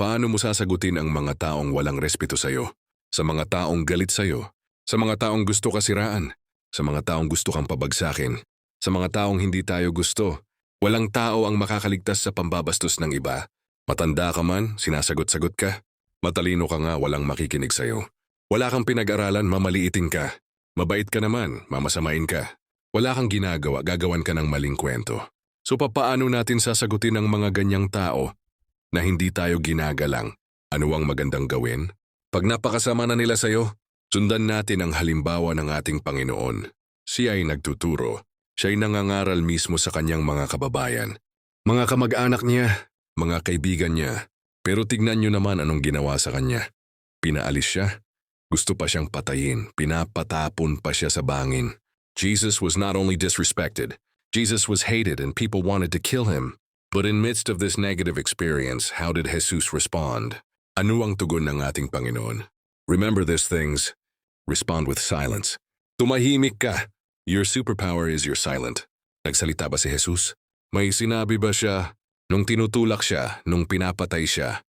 Paano mo sasagutin ang mga taong walang respeto sa'yo? Sa mga taong galit sa'yo? Sa mga taong gusto ka siraan? Sa mga taong gusto kang pabagsakin? Sa mga taong hindi tayo gusto? Walang tao ang makakaligtas sa pambabastos ng iba. Matanda ka man, sinasagot-sagot ka. Matalino ka nga, walang makikinig sa'yo. Wala kang pinag-aralan, mamaliitin ka. Mabait ka naman, mamasamain ka. Wala kang ginagawa, gagawan ka ng maling kwento. So papaano natin sasagutin ang mga ganyang tao na hindi tayo ginagalang? Ano ang magandang gawin? Pag napakasama na nila sa'yo, sundan natin ang halimbawa ng ating Panginoon. Siya ay nagtuturo. Siya'y nangangaral mismo sa kanyang mga kababayan. Mga kamag-anak niya, mga kaibigan niya. Pero tignan niyo naman anong ginawa sa kanya. Pinaalis siya. Gusto pa siyang patayin. Pinapatapon pa siya sa bangin. Jesus was not only disrespected, Jesus was hated and people wanted to kill him. But in midst of this negative experience, how did Jesus respond? Ano ang tugon ng ating Panginoon? Remember these things. Respond with silence. Tumahimik ka. Your superpower is your silent. Nagsalita ba si Jesus? May sinabi ba siya nung tinutulak siya, nung pinapatay siya?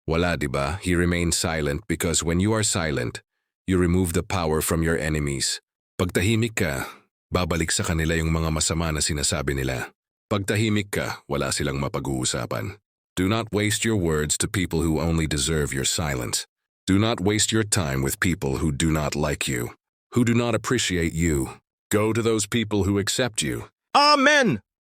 Wala, di ba? He remained silent because when you are silent, you remove the power from your enemies. Pag tahimik ka, babalik sa kanila yung mga masama na sinasabi nila. Pag tahimik ka, wala silang mapag-uusapan. Do not waste your words to people who only deserve your silence. Do not waste your time with people who do not like you, who do not appreciate you. Go to those people who accept you. Amen!